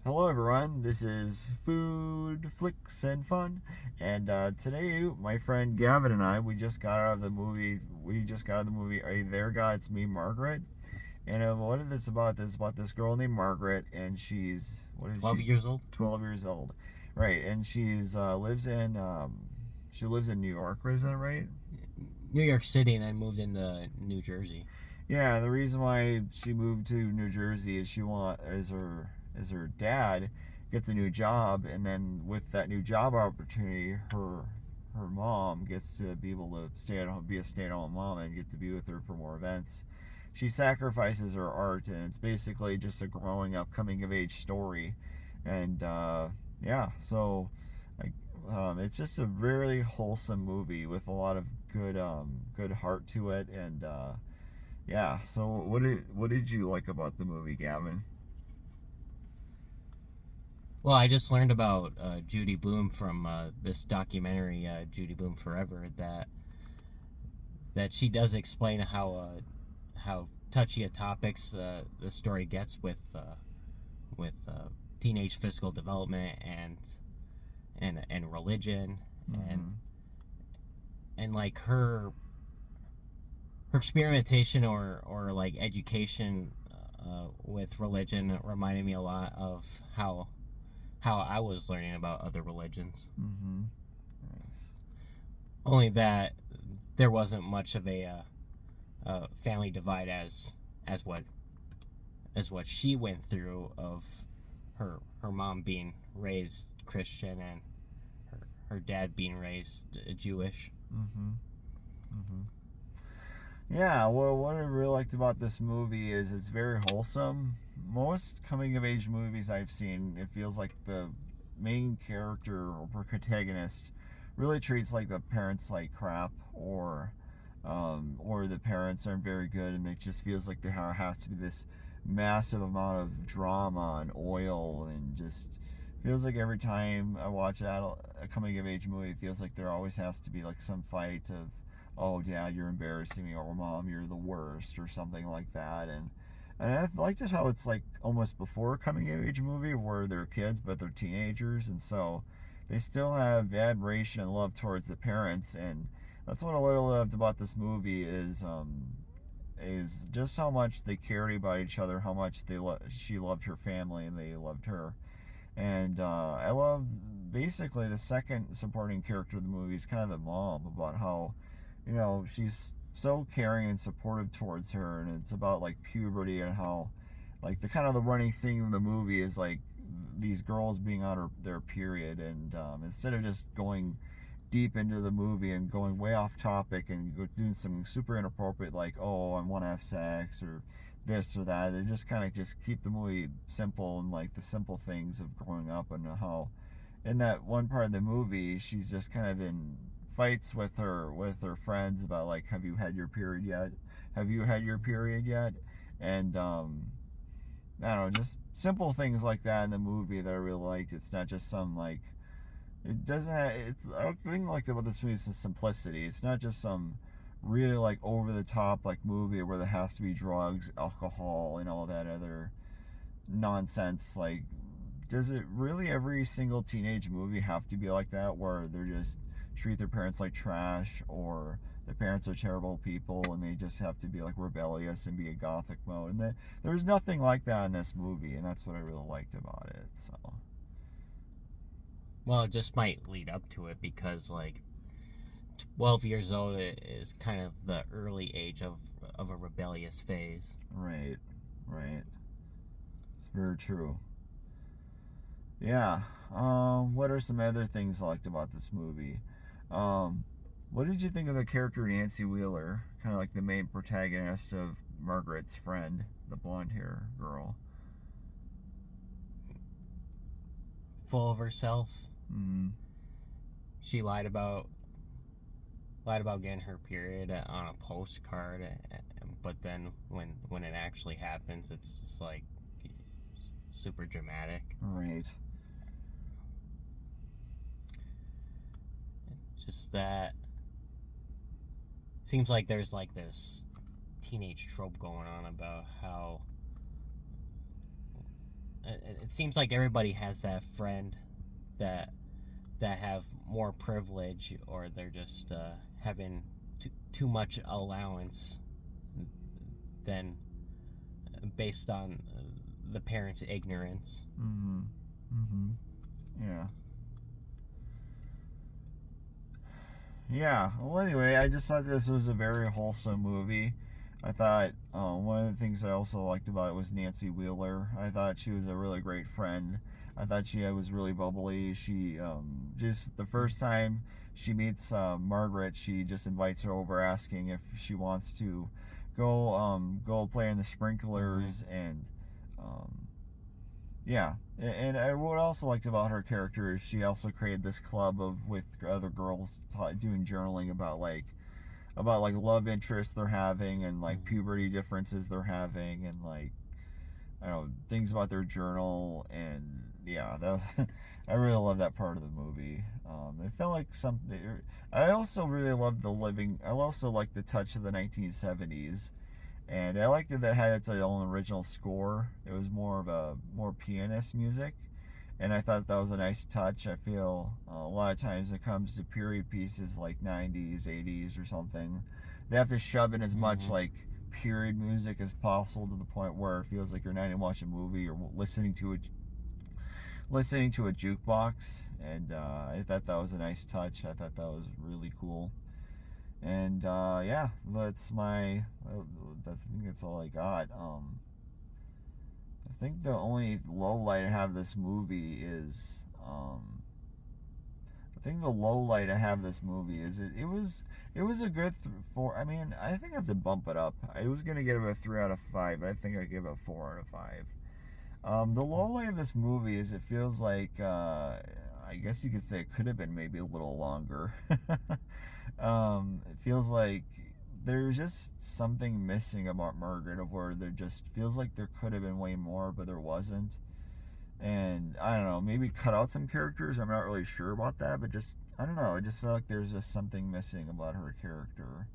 Hello, everyone. This is Food, Flicks, and Fun. And today, my friend Gavin and I, we just got out of the movie. We just got out of the movie. Hey, there, God, it's me, Margaret. And what is this about? This is about this girl named Margaret, and she's what is 12 she? years old? 12 years old, right? And she's she lives in New York. Is that right? New York City, and then moved into New Jersey. Yeah, the reason why she moved to New Jersey is her dad gets a new job, and then with that new job opportunity, her mom gets to be able to be a stay-at-home mom and get to be with her for more events. She sacrifices her art, and it's basically just a growing up, coming of age story, and yeah, so like it's just a really wholesome movie with a lot of good heart to it, and yeah. So what did you like about the movie, Gavin? Well, I just learned about Judy Bloom from this documentary, Judy Bloom Forever, that she does explain how touchy of topics the story gets with teenage physical development and religion and Mm-hmm. and like her experimentation or like education with religion reminded me a lot of how I was learning about other religions. Mm-hmm. Nice. Only that there wasn't much of family divide as what as what she went through of her mom being raised Christian and her dad being raised Jewish. Mm-hmm. Mm-hmm. Yeah, well, what I really liked about this movie is it's very wholesome. Most coming of age movies I've seen, it feels like the main character or protagonist really treats like the parents like crap, or the parents aren't very good, and it just feels like there has to be this massive amount of drama and oil, and just feels like every time I watch a coming of age movie, it feels like there always has to be like some fight of, oh, dad, you're embarrassing me, or mom, you're the worst, or something like that. And I liked it how it's like almost before a coming of age movie where they're kids but they're teenagers, and so they still have admiration and love towards the parents. And that's what I really loved about this movie is just how much they cared about each other, how much she loved her family and they loved her. And I love basically the second supporting character of the movie is kind of the mom, about how, she's so caring and supportive towards her, and it's about like puberty and how, like, the kind of the running theme of the movie is like these girls being on their period, and instead of just going deep into the movie and going way off topic and doing something super inappropriate like, oh, I want to have sex or this or that, they just kind of just keep the movie simple and like the simple things of growing up, and how in that one part of the movie she's just kind of in fights with her friends about like, have you had your period yet, and I don't know, just simple things like that in the movie that I really liked. It's not just some like, it doesn't have, it's a thing like about this movie is the simplicity. It's not just some really like over the top like movie where there has to be drugs, alcohol, and all that other nonsense. Like, does it really every single teenage movie have to be like that, where they're just treat their parents like trash, or the parents are terrible people and they just have to be like rebellious and be a gothic mode? And there's nothing like that in this movie, and that's what I really liked about it. So Well, it just might lead up to it because like 12 years old is kind of the early age of a rebellious phase. right, right, it's very true. Yeah. What are some other things I liked about this movie? Um, what did you think of the character Nancy Wheeler? Kind of like the main protagonist of Margaret's friend, the blonde hair girl. Full of herself. Mm, She lied about getting her period on a postcard, but then when it actually happens, it's just like super dramatic. right. Just that seems like there's like this teenage trope going on about how it seems like everybody has that friend that have more privilege, or they're just having too much allowance than based on the parents' ignorance. Mm-hmm. Mm-hmm. Yeah. Yeah. Well, anyway, I just thought this was a very wholesome movie. I thought one of the things I also liked about it was Nancy Wheeler. I thought she was a really great friend. I thought she was really bubbly. She just the first time she meets Margaret, she just invites her over, asking if she wants to go play in the sprinklers. Mm-hmm. And um, yeah, and I, what I also liked about her character is she also created this club of with other girls doing journaling about like love interests they're having, and like Mm-hmm. puberty differences they're having, and like I don't know, things about their journal. And yeah, that I really love that part of the movie. It felt like something. I also really loved the living. I also liked the touch of the 1970s, and I liked that it had its own original score. It was more pianist music, and I thought that was a nice touch. I feel a lot of times it comes to period pieces like 90s, 80s, or something, they have to shove in as much Mm-hmm. like period music as possible, to the point where it feels like you're not even watching a movie or listening to a jukebox. And I thought that was a nice touch. I thought that was really cool. And yeah, I think that's all I got. I think the only low light I have this movie is I think the low light I have this movie is it was a good four. I mean, I think I have to bump it up. I was gonna give it a 3 out of 5, but I think I give it a 4 out of 5. The low light of this movie is it feels like I guess you could say it could have been maybe a little longer. It feels like there's just something missing about Margaret, of where there just feels like there could have been way more, but there wasn't. And I don't know, maybe cut out some characters. I'm not really sure about that, but just I don't know. I just felt like there's just something missing about her character.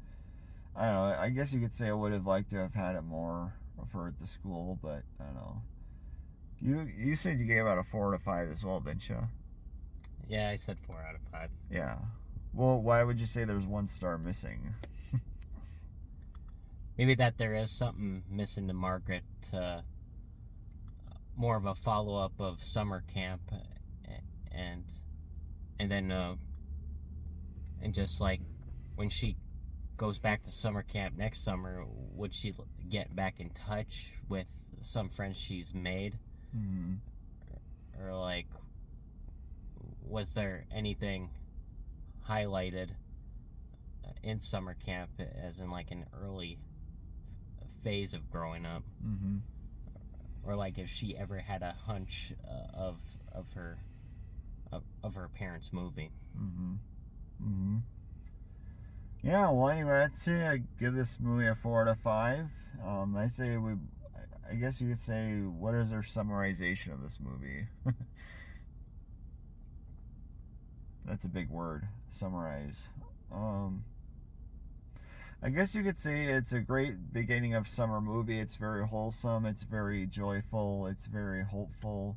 I don't know. I guess you could say I would have liked to have had it more of her at the school, but I don't know. You said you gave out a 4 out of 5 as well, didn't you? Yeah, I said 4 out of 5. Yeah. Well, why would you say there's 1 star missing? Maybe that there is something missing to Margaret. More of a follow up of summer camp, and then and just like when she goes back to summer camp next summer, would she get back in touch with some friends she's made? Mm-hmm. Or like, was there anything highlighted in summer camp, as in like an early phase of growing up? Mm-hmm. Or like if she ever had a hunch of her parents moving. Mm-hmm. Mm-hmm. Yeah. Well, anyway, I'd say I give this movie a 4 out of 5. I'd say we. I guess you could say, what is our summarization of this movie? That's a big word. Summarize. I guess you could say it's a great beginning of summer movie. It's very wholesome. It's very joyful. It's very hopeful.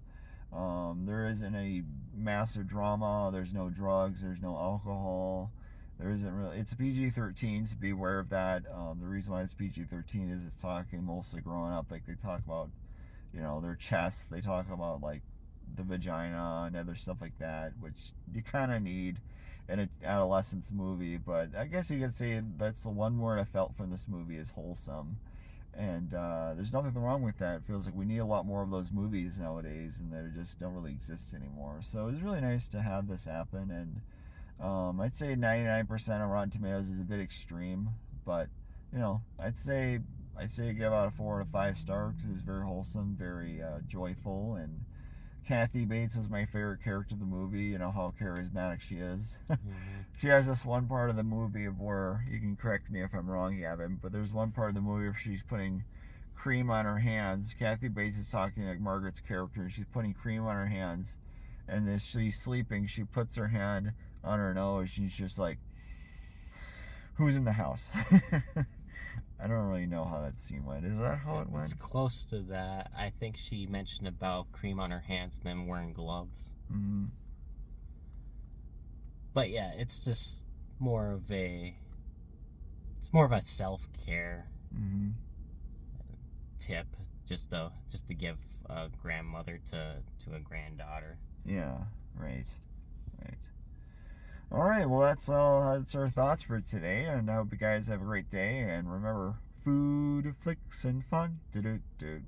There isn't any massive drama. There's no drugs. There's no alcohol. There isn't really. It's a PG-13, so be aware of that. The reason why it's PG-13 is it's talking mostly growing up. Like they talk about, their chest. They talk about like the vagina and other stuff like that, which you kind of need in an adolescence movie. But I guess you could say that's the one word I felt from this movie is wholesome. And there's nothing wrong with that. It feels like we need a lot more of those movies nowadays, and they just don't really exist anymore. So it was really nice to have this happen. And I'd say 99% on Rotten Tomatoes is a bit extreme, but I'd say give out a 4 out of 5 stars because it was very wholesome, very joyful, and Kathy Bates was my favorite character of the movie. You know how charismatic she is. Mm-hmm. She has this one part of the movie of where, you can correct me if I'm wrong, Gavin, but there's one part of the movie where she's putting cream on her hands. Kathy Bates is talking like Margaret's character, and she's putting cream on her hands, and as she's sleeping, she puts her hand on her nose. She's just like, "Who's in the house?" I don't really know how that scene went. Is that how it went? It's close to that. I think she mentioned about cream on her hands and then wearing gloves. Mm-hmm. But yeah, it's just more of a self-care Mm-hmm. tip, just to give a grandmother to a granddaughter. Yeah, right. All right, well, that's our thoughts for today, and I hope you guys have a great day. And remember, food, flicks, and fun. Do-do-do.